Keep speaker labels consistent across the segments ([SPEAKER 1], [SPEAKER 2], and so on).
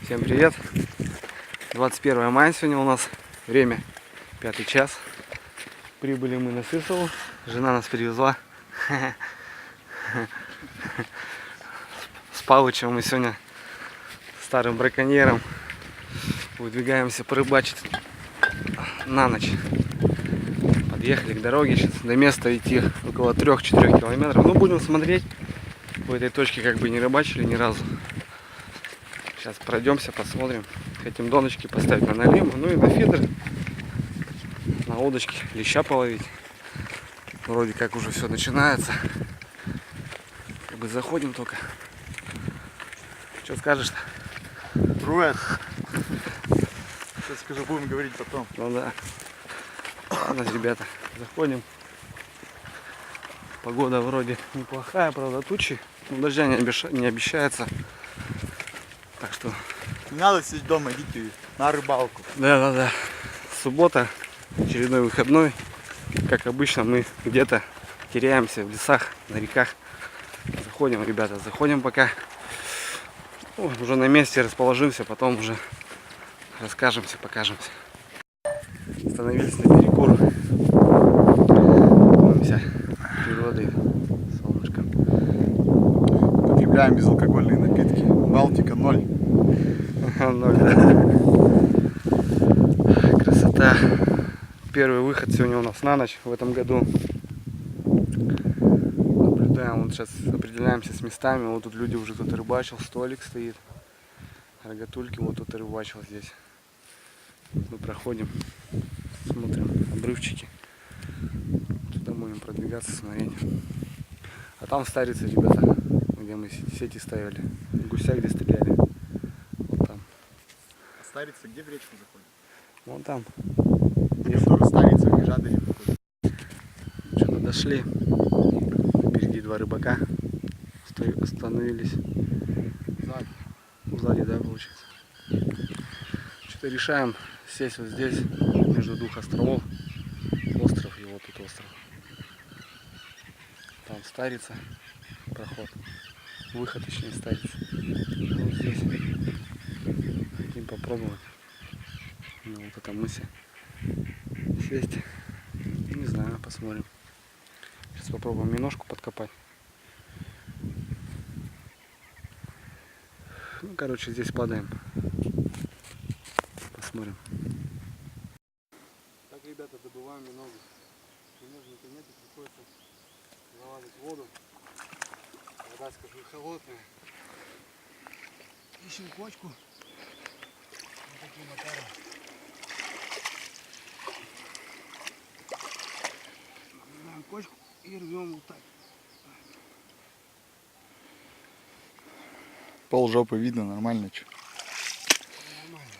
[SPEAKER 1] Всем привет! 21 мая сегодня у нас. Время 5 час. Прибыли мы на Сысову. Жена нас привезла. С Павычем мы сегодня, старым браконьером, выдвигаемся порыбачить на ночь. Подъехали к дороге. Сейчас до места идти около 3-4 километров. Ну, будем смотреть. В этой точке как бы не рыбачили ни разу. Сейчас пройдемся, посмотрим. Хотим доночки поставить на налим, ну и на фидер, на удочки, леща половить. Вроде как уже все начинается. Как бы заходим только. Что скажешь-то?
[SPEAKER 2] Привет. Сейчас скажу, будем говорить потом.
[SPEAKER 1] Ну да. Ладно, ребята, заходим. Погода вроде неплохая, правда тучи. Но дождя не обещается. Так что...
[SPEAKER 2] Не надо сидеть дома, идите на рыбалку.
[SPEAKER 1] Да. Суббота, очередной выходной. Как обычно, мы где-то теряемся в лесах, на реках. Заходим, ребята, заходим пока. Ну, уже на месте расположимся, потом уже расскажемся, покажемся. Остановились на берегу. Помнимся природой, солнышком.
[SPEAKER 2] Потребляем безалкогольные напитки. Балтика 0.
[SPEAKER 1] 0, да. Красота. Первый выход сегодня у нас на ночь в этом году. Наблюдаем, вот сейчас определяемся с местами. Вот тут люди уже, кто-то рыбачил, столик стоит. Рогатульки, вот тут рыбачил здесь. Мы проходим, смотрим обрывчики. Туда будем продвигаться, смотреть. А там старицы, ребята, где мы сети ставили. Гуся где стреляли. Вот там.
[SPEAKER 2] А старица где в речку заходит?
[SPEAKER 1] Вон там.
[SPEAKER 2] Который старица, не жады не выходит.
[SPEAKER 1] Что-то дошли. Впереди два рыбака. Остановились. Сзади, да, получается. Что-то решаем сесть вот здесь, между двух островов. Остров и вот тут остров. Там старица, проход. Выход, точнее, старица. Вот здесь. Хотим попробовать. На вот этом мысе сесть. Не знаю, посмотрим. Сейчас попробуем миножку подкопать. Ну, короче, здесь падаем. Посмотрим. Так, ребята, добываем миногу. Миножника нет, приходится залазить в воду. Вода, скажу, холодная. Ищем кочку. Вот таким макаром. Набираем кочку и рвем вот так.
[SPEAKER 2] Пол жопы видно, нормально что.
[SPEAKER 1] Нормально.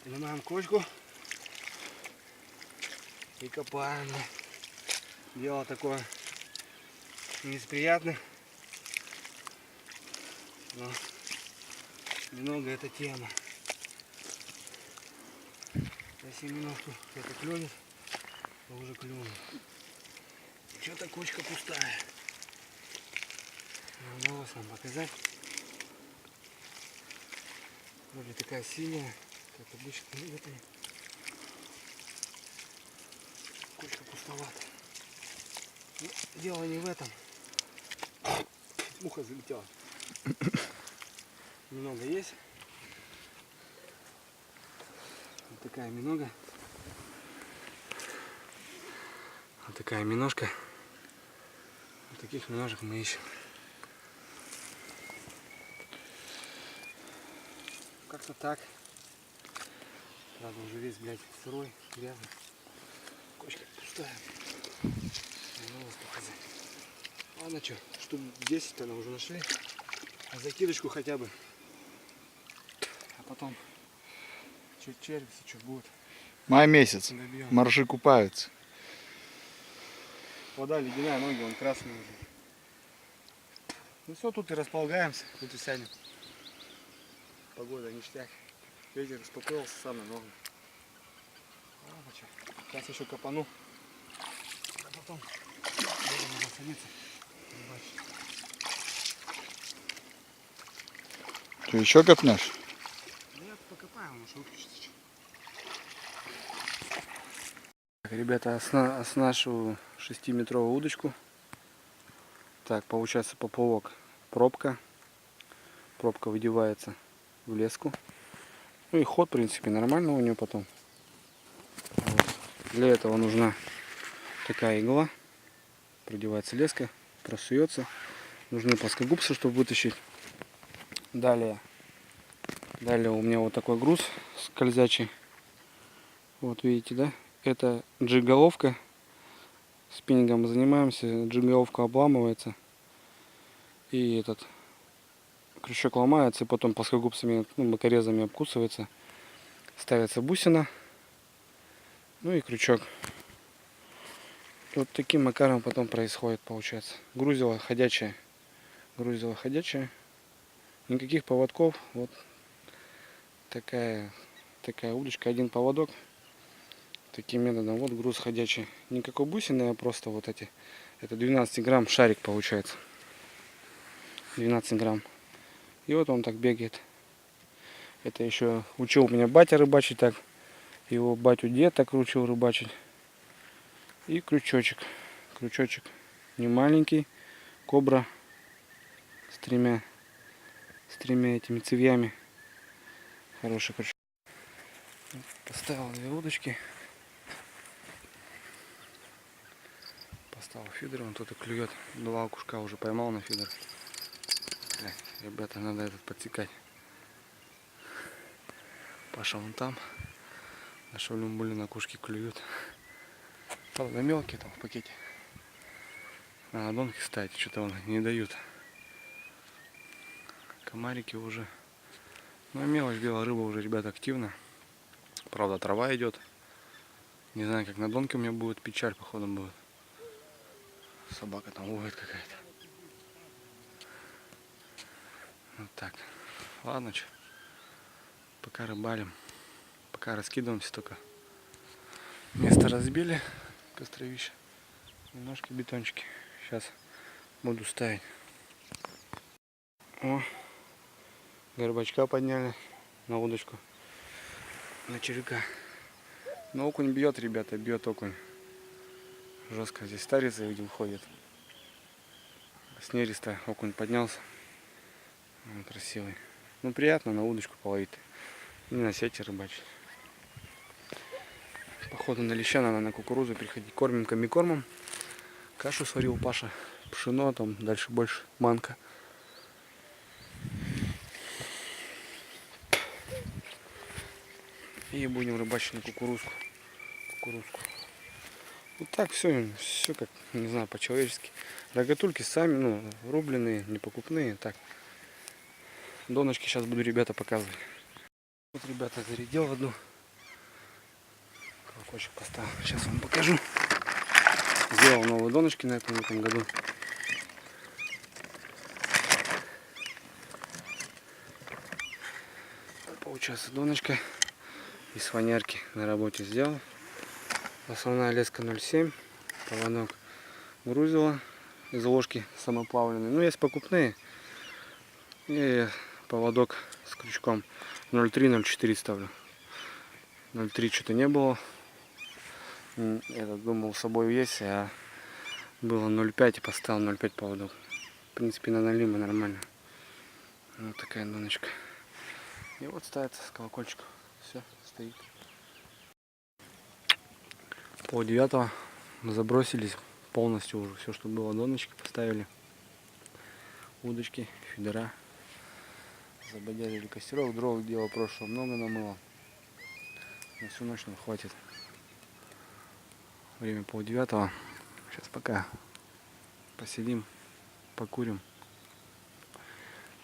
[SPEAKER 1] Поднимаем кочку и копаем. Дело такое не из приятных, но немного это тема. Если минутку это клюнет, то уже клюнет. Что-то кочка пустая. Удалось нам показать. Вроде такая синяя, как обычно. Кочка пустовата. Но дело не в этом. Муха залетела. Немного есть. Вот такая минога. Вот такая миножка. Вот таких миножек мы ищем. Как-то так. Правда, уже весь, блядь, сырой, грязный. Кочка пустая. Не надо показать. Ладно, что, штук 10 она уже нашли. А закидочку хотя бы. А потом чуть червь, что будет.
[SPEAKER 2] Май месяц.
[SPEAKER 1] Добьем.
[SPEAKER 2] Моржи купаются.
[SPEAKER 1] Вода ледяная, ноги вон красные уже. Ну все, тут и располагаемся, тут и сядем. Погода ништяк. Ветер успокоился, самое главное. Сейчас еще копану. А потом будем уже садиться.
[SPEAKER 2] Что, еще копнешь?
[SPEAKER 1] Нет, покопаем, может выключится. Так, ребята, оснащиваю 6-метровую удочку. Так, получается поплавок. Пробка. Пробка выдевается в леску. Ну и ход, в принципе, нормально у нее потом. Вот. Для этого нужна такая игла. Продевается леска, просуется. Нужны плоскогубцы, чтобы вытащить. Далее у меня вот такой груз скользячий. Вот видите, да? Это джиг-головка. Спиннингом занимаемся. Джиг-головка обламывается. И этот крючок ломается. И потом плоскогубцами, бокорезами обкусывается. Ставится бусина. Ну и крючок. Вот таким макаром потом происходит, получается. Грузило ходячее. Грузило ходячее. Никаких поводков. Вот такая удочка. Один поводок. Таким методом. Вот груз ходячий. Никакой бусины, а просто вот эти. Это 12 грамм шарик получается. 12 грамм. И вот он так бегает. Это еще учил меня батя рыбачить так. Его батю дед так учил рыбачить. И крючочек. Крючочек не маленький. Кобра с тремя этими цевьями. Хороший крючок. Поставил 2 удочки. Поставил фидер. Он тут и клюет. 2 окушка уже поймал на фидер. Так, ребята, надо этот подсекать. Паша вон там. На шавлюмбуле на кушке клюют. Правда мелкие там в пакете. А донки, кстати, что-то он не дают. Комарики уже. Ну а мелочь, белая рыба уже, ребята, активно. Правда, трава идет. Не знаю, как на донке у меня будет. Печаль, походу, будет. Собака там ловит какая-то. Вот так. Ладно, что. Пока рыбалим. Пока раскидываемся только. Место разбили. Костровище. Немножко бетончики. Сейчас буду ставить. О, горбачка подняли на удочку. На червяка. Но окунь бьет, ребята, бьет окунь. Жестко. Здесь старица, видим, ходит. С нереста окунь поднялся. Он красивый. Ну, приятно на удочку половить. Не на сети рыбачить. Походу на леща надо на кукурузу приходить. Кормим комбикормом. Кашу сварил Паша. Пшено, там дальше больше манка. И будем рыбачить на кукурузку. Вот так все как, не знаю, по-человечески. Рогатульки сами, рубленые, не покупные. Так. Доночки сейчас буду, ребята, показывать. Вот, ребята, зарядил одну. Колокольчик поставил. Сейчас вам покажу. Сделал новые доночки на этом году. Получается доночка из фанерки на работе сделал. Основная леска 0,7. Поводок грузила из ложки самоплавленный. Ну, есть покупные. И поводок с крючком 0,3-0,4 ставлю. 0,3 что-то не было. Я думал, с собой есть, а было 0,5 и поставил 0,5 поводок. В принципе, на налима нормально. Вот такая доночка. И вот ставится с колокольчиком. Все, стоит. Пол-9 мы забросились полностью уже. Все, что было, доночки поставили. Удочки, фидера. Забодярили костерок. Дров дело прошлое много намыло. На всю ночь нам хватит. Время 8:30. Сейчас пока посидим, покурим.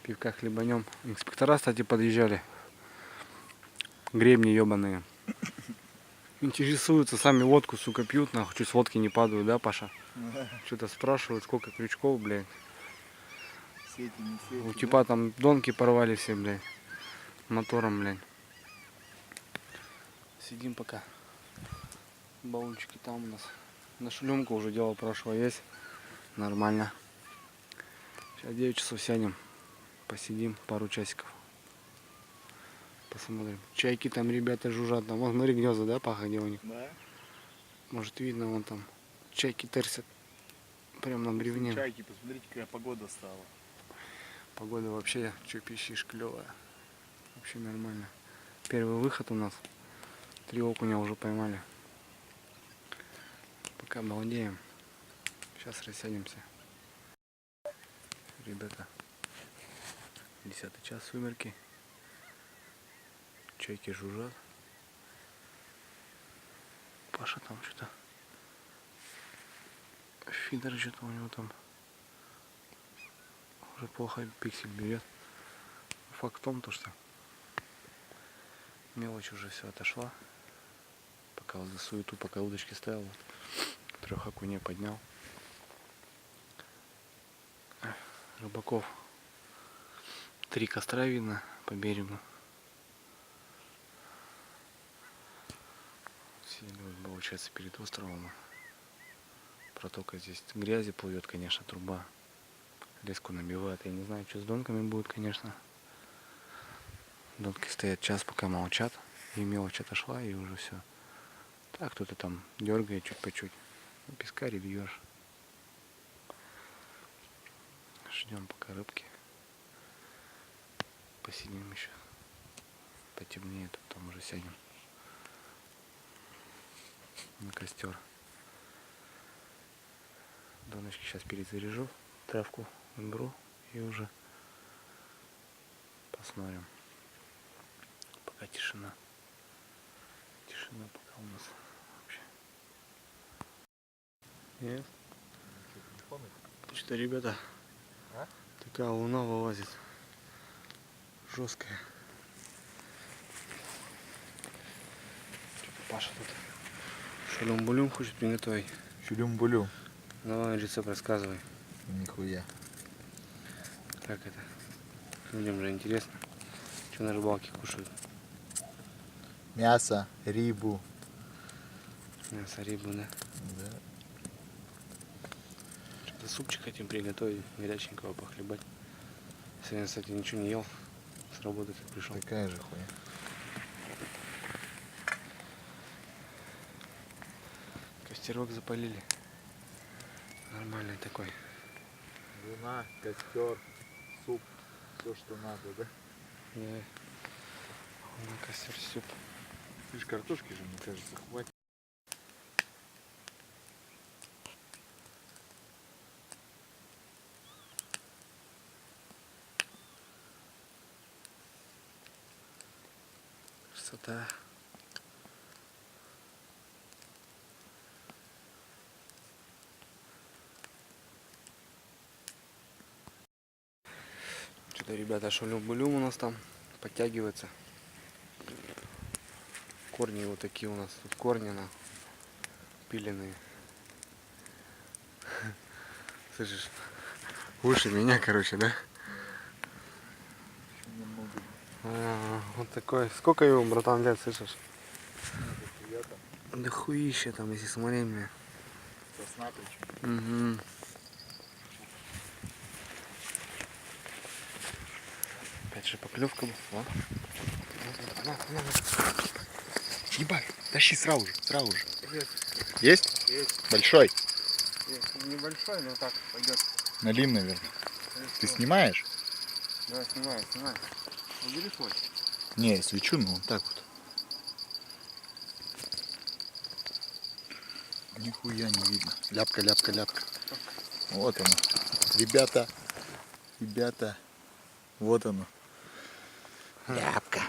[SPEAKER 1] Пивка хлебанем. Инспектора, кстати, подъезжали. Гребни ебаные. Интересуются, сами водку, сука, пьют, нахуй. Чуть с водки не падают, да, Паша? Что-то спрашивают, сколько крючков, блядь.
[SPEAKER 2] Сети, не сети,
[SPEAKER 1] У типа там донки порвали все, блядь. Мотором, блядь. Сидим пока. Баллончики там у нас. На шлюмку уже дело прошло есть. Нормально. Сейчас 9 часов сядем. Посидим пару часиков. Посмотрим. Чайки там ребята жужжат. Там, вот смотри, гнезда, да, Паха, где у них?
[SPEAKER 2] Да.
[SPEAKER 1] Может видно, вон там. Чайки терсят. Прям на бревне.
[SPEAKER 2] Чайки, посмотрите, какая погода стала.
[SPEAKER 1] Погода вообще, что пищишь, клевая. Вообще нормально. Первый выход у нас. 3 окуня уже поймали. Пока балдеем. Сейчас рассядемся. Ребята. 10 час, сумерки. Чайки жужжат. Паша там что-то. Фидер что-то у него там. Уже плохо пиксель берет. Факт в том, то, что мелочь уже все отошла. Пока вот за суету, пока удочки ставил, вот, 3 окуней поднял. Рыбаков 3 костра видно по берегу. Сидели, получается, перед островом. Протока здесь грязи плывет, конечно, труба. Леску набивает. Я не знаю, что с донками будет, конечно. Донки стоят час, пока молчат. И мелочь отошла, и уже все. Так, кто-то там дергает чуть по чуть. Пескарь бьешь. Ждем пока рыбки. Посидим еще. Потемнеет, потом уже сядем на костер. Доночки сейчас перезаряжу, травку беру и уже посмотрим. Пока тишина. Тишина пока у нас вообще. Нет? Что-то, ребята, такая луна вылазит. Жесткая. Паша тут шалюм-булюм хочет приготовить.
[SPEAKER 2] Шулюм-булюм.
[SPEAKER 1] Давай рецепт рассказывай.
[SPEAKER 2] Нихуя.
[SPEAKER 1] Как это? Людям же интересно. Что на рыбалке кушают?
[SPEAKER 2] Мясо, рыбу.
[SPEAKER 1] Мясо, рыбу, да?
[SPEAKER 2] Да.
[SPEAKER 1] Что-то супчик хотим приготовить, горяченького похлебать. Сегодня, кстати, ничего не ел. С работы как пришел.
[SPEAKER 2] Такая же хуйня.
[SPEAKER 1] Костерок запалили. Нормальный такой.
[SPEAKER 2] Луна, костер, суп. Все, что надо, да?
[SPEAKER 1] Да. На костер суп.
[SPEAKER 2] Видишь, картошки же, мне кажется, хватит.
[SPEAKER 1] Красота. Что-то, ребята, шалюм-булюм у нас там подтягивается. Корни вот такие у нас. Тут корни на пиленные. Слышишь? Выше меня, короче, да? Вот такой. Сколько его, братан, лет, слышишь? Да хуище там, если смотреть мне.
[SPEAKER 2] Сосна причем.
[SPEAKER 1] Угу. Опять же поклевка была.
[SPEAKER 2] Ебать, тащи сразу же, сразу же. Есть?
[SPEAKER 1] Есть.
[SPEAKER 2] Большой?
[SPEAKER 1] Небольшой, но так пойдет.
[SPEAKER 2] Налим, наверное. Ты снимаешь?
[SPEAKER 1] Да, снимай. Убери свой.
[SPEAKER 2] Не, свечу, ну вот так вот. Нихуя не видно. Ляпка, ляпка, ляпка. Вот оно. Ребята, вот оно. Ляпка.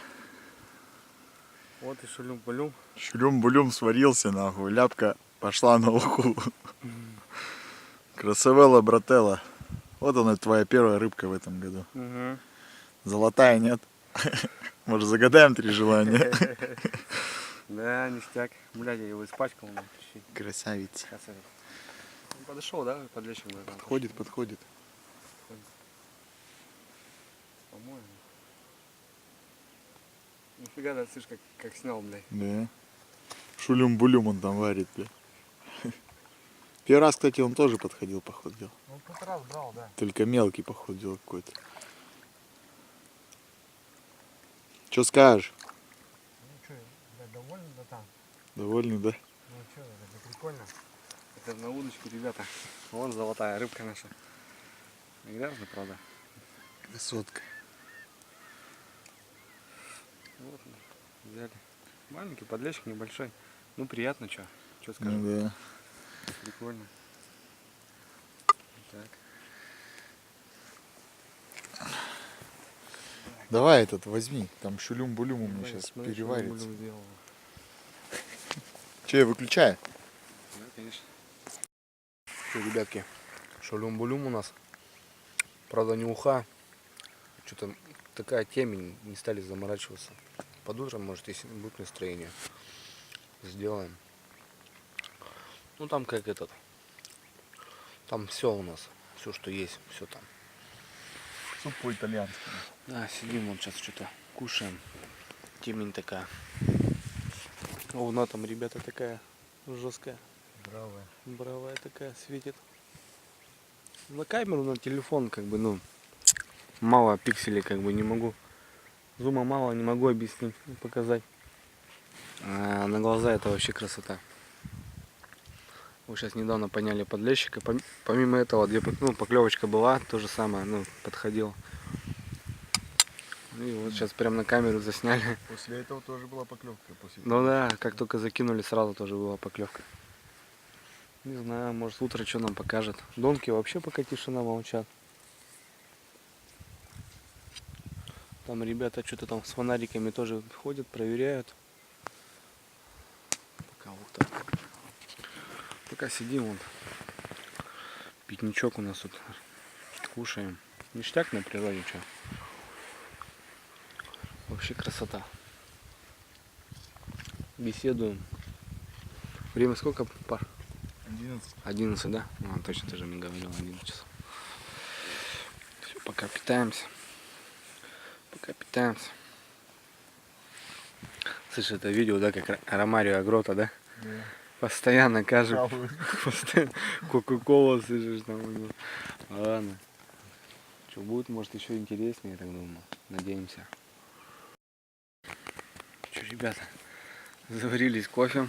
[SPEAKER 1] Вот и шалюм-булюм.
[SPEAKER 2] Шулюм-булюм сварился, нахуй. Ляпка пошла на уху. Красавелла, брателла. Вот она, твоя первая рыбка в этом году.
[SPEAKER 1] Угу.
[SPEAKER 2] Золотая, нет? Может, загадаем 3 желания?
[SPEAKER 1] Да, ништяк. Блядь, я его испачкал.
[SPEAKER 2] Красавица.
[SPEAKER 1] Красавец. Он подошел, да, подлещик?
[SPEAKER 2] Подходит.
[SPEAKER 1] По-моему. Нифига, да, слышь, как снял, блядь.
[SPEAKER 2] Да. Шулюм-булюм он там варит, бля. Первый раз, кстати, он тоже подходил, походу, делал.
[SPEAKER 1] Ну, тот раз брал, да.
[SPEAKER 2] Только мелкий, походу, делал какой-то. Че скажешь?
[SPEAKER 1] Ну что, да, довольны, да там?
[SPEAKER 2] Довольный, да?
[SPEAKER 1] Ну что, это прикольно. Это на удочку, ребята. Вон золотая рыбка наша. Грязно, правда.
[SPEAKER 2] Красотка.
[SPEAKER 1] Вот, взяли. Маленький подлещик, небольшой. Ну, приятно, что. Что скажешь?
[SPEAKER 2] Ну да.
[SPEAKER 1] Прикольно. Так.
[SPEAKER 2] Давай этот возьми. Там шулюм-булюм у меня
[SPEAKER 1] Да,
[SPEAKER 2] сейчас
[SPEAKER 1] смотри, что
[SPEAKER 2] переварится.
[SPEAKER 1] Булюм сделал.
[SPEAKER 2] Че, я выключаю?
[SPEAKER 1] Да, конечно. Что, ребятки, шулюм-булюм у нас. Правда, не уха. Что-то такая темень, не стали заморачиваться. Под утром, может, если будет настроение, сделаем. Ну, там как этот. Там все у нас. Все, что есть, все там.
[SPEAKER 2] Суп по-итальянски.
[SPEAKER 1] Да, сидим вот сейчас что-то кушаем. Темень такая. Волна там, ребята, такая жесткая.
[SPEAKER 2] Бравая.
[SPEAKER 1] Бравая такая, светит. На камеру, на телефон, как бы, ну, мало пикселей, как бы, не могу. Зума мало, не могу объяснить, показать. А на глаза это вообще красота. Вот сейчас недавно поняли подлещика. Помимо этого, поклевочка была, то же самое, ну, подходил. И вот сейчас прям на камеру засняли.
[SPEAKER 2] После этого тоже была поклевка.
[SPEAKER 1] Ну да, как только закинули, сразу тоже была поклевка. Не знаю, может утро что нам покажет. Донки вообще пока тишина, молчат. Там ребята что-то там с фонариками тоже ходят, проверяют. Пока вот так. Пока сидим, вон. Пикничок у нас тут. Кушаем. Ништяк на природе, что. Вообще красота. Беседуем. Время сколько, пар?
[SPEAKER 2] 11.
[SPEAKER 1] 11, да? А, точно, ты же мне говорил, 11 часов. Все, пока питаемся. Пока питаемся. Слышь, это видео, да, как Ромарио Агрота, да?
[SPEAKER 2] Да.
[SPEAKER 1] Постоянно каждый.
[SPEAKER 2] Хаваю.
[SPEAKER 1] Постоянно Кока-кола слышишь там у него. Ладно. Что будет, может, еще интереснее, я так думаю. Надеемся. Что, ребята, заварились кофе.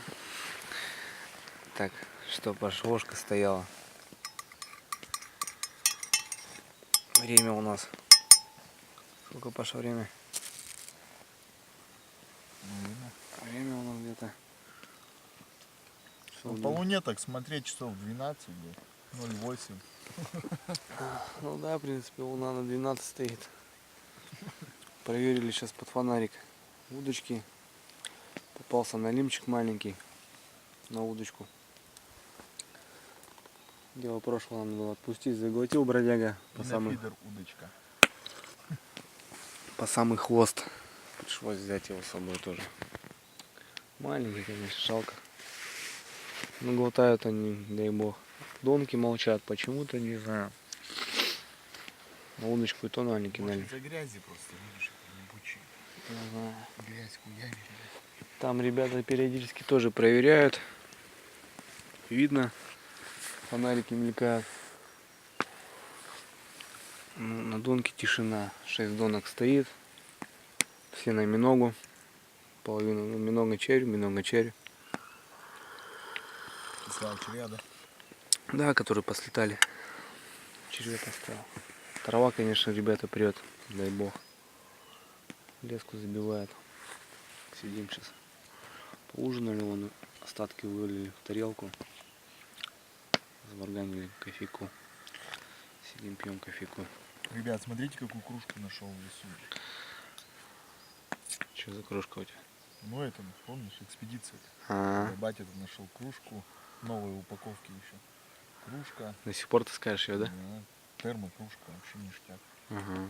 [SPEAKER 1] Так, что, ложка стояла. Время у нас. Сколько, Паша, время? Время у нас где-то.
[SPEAKER 2] Ну, по луне так смотреть часов 12, 0,8.
[SPEAKER 1] Ну да, в принципе, луна на 12 стоит. Проверили сейчас под фонарик удочки. Попался налимчик маленький на удочку. Дело прошлого надо было отпустить, заглотил бродяга
[SPEAKER 2] И на фидер удочка.
[SPEAKER 1] по самый хвост. Пришлось взять его с собой тоже. Маленький, конечно, жалко. Но глотают они, дай бог. Донки молчат, почему-то не знаю. На удочку и то на кинули.
[SPEAKER 2] Из-за грязи просто, видишь, ебучие.
[SPEAKER 1] Не знаю.
[SPEAKER 2] Грязь хуями.
[SPEAKER 1] Там ребята периодически тоже проверяют. Видно, фонарики мелькают. Ну, на донке тишина. 6 донок стоит. Все на миногу. Половину минога черри.
[SPEAKER 2] Слава червя, да?
[SPEAKER 1] Да, которые послетали. Червя поставил. Трава, конечно, ребята, прет. Дай бог. Леску забивает. Сидим сейчас. Поужинали, вон остатки вылили в тарелку. Заварганили кофейку. Сидим, пьем кофейку.
[SPEAKER 2] Ребят, смотрите, какую кружку нашел в лесу.
[SPEAKER 1] Что за кружка у тебя?
[SPEAKER 2] Ну это, помнишь, экспедиция.
[SPEAKER 1] А,
[SPEAKER 2] Батя тут нашел кружку, новой упаковки еще. Кружка.
[SPEAKER 1] до сих пор ты скажешь ее, да?
[SPEAKER 2] Термокружка, вообще ништяк.
[SPEAKER 1] Ага.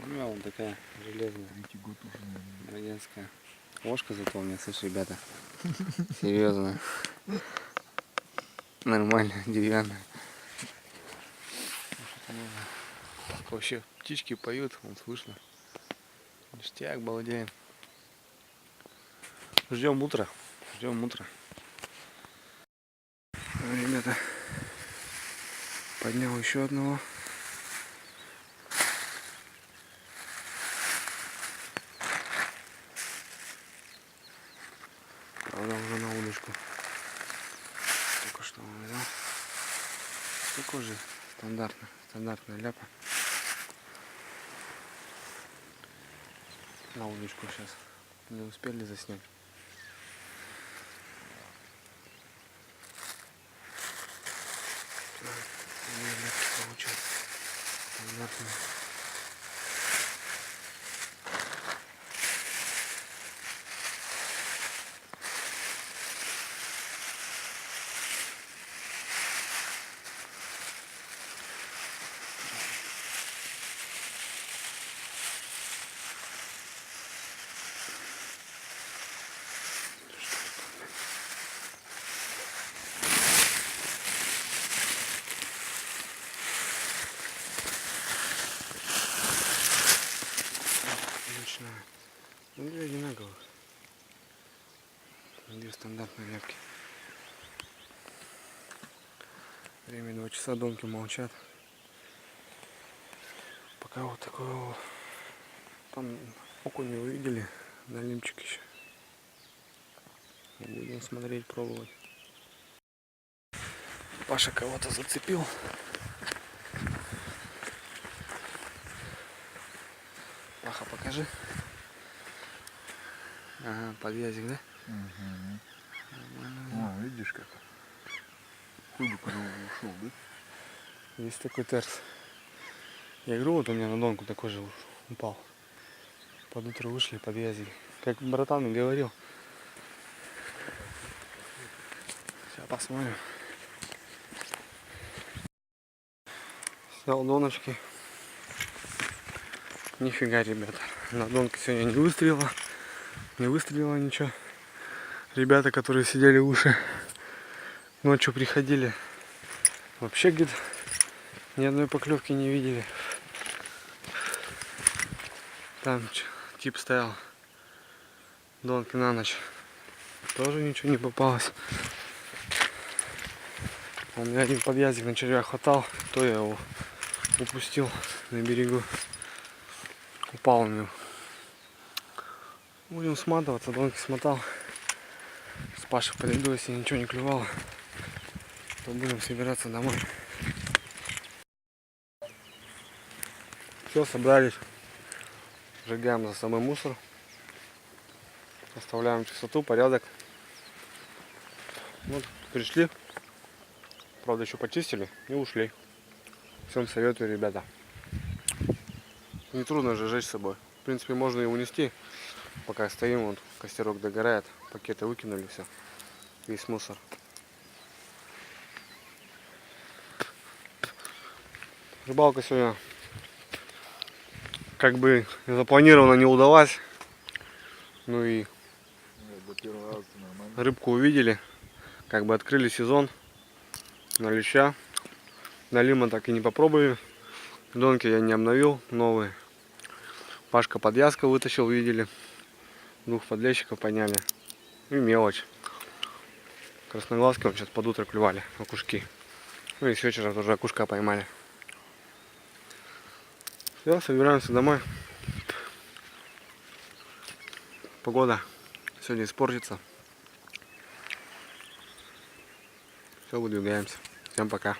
[SPEAKER 1] У меня вон такая железная,
[SPEAKER 2] Третий год уже, наверное.
[SPEAKER 1] бродянская. Ложка зато у меня, слышь, ребята. Серьезно. Нормально, деревянная. Так вообще птички поют, вон слышно. Ништяк, балдеем. Ждем утра. Ждем утра. Ребята, поднял еще одного. Правда, уже на удочку. Только что он взял. Такой же стандартная ляпа. На удочку сейчас. Не успели заснять. Получается стандартный. Отлично. Ну, две одинаковых. Две стандартные ляпки. Время 2 часа, донки молчат. Пока вот такого там окунь не увидели, налимчик еще. Будем смотреть, пробовать. Паша кого-то зацепил. Паха, покажи. Ага, подвязик, да?
[SPEAKER 2] О, видишь как? Хуй бы куда ушел, да?
[SPEAKER 1] Есть такой терс. Я говорю, вот у меня на донку такой же упал. Под утро вышли, подвязили. Как братан и говорил. Сейчас посмотрим. Снял доночки. Нифига, ребята. На донке сегодня не выстрелила. Не выстрелила ничего. Ребята, которые сидели выше, ночью приходили. Вообще где-то ни одной поклевки не видели. Там тип стоял. Донки на ночь. Тоже ничего не попалось. У меня один подъездик на червя хватал, то я его упустил на берегу. Упал у него. Будем сматываться, донки смотал. С Пашей по льду, если ничего не клювало, то будем собираться домой. Все, собрались. Сжигаем за собой мусор. Оставляем чистоту, порядок. Вот, пришли. Правда, еще почистили и ушли. Всем советую, ребята. Не трудно же жечь с собой. В принципе, можно и унести. Пока стоим, вот костерок догорает. Пакеты выкинули, все. Весь мусор. Рыбалка сегодня как бы запланировано не удалась. Ну и рыбку увидели. Как бы открыли сезон на леща. На лима так и не попробовали. Донки я не обновил, новые. Пашка подвязка вытащил, видели. 2 подлещиков поняли. И мелочь. Красноглазки вот сейчас под утро клювали, окушки. Ну и с вечера тоже окушка поймали. Все, собираемся домой. Погода сегодня испортится. Все, выдвигаемся. Всем пока.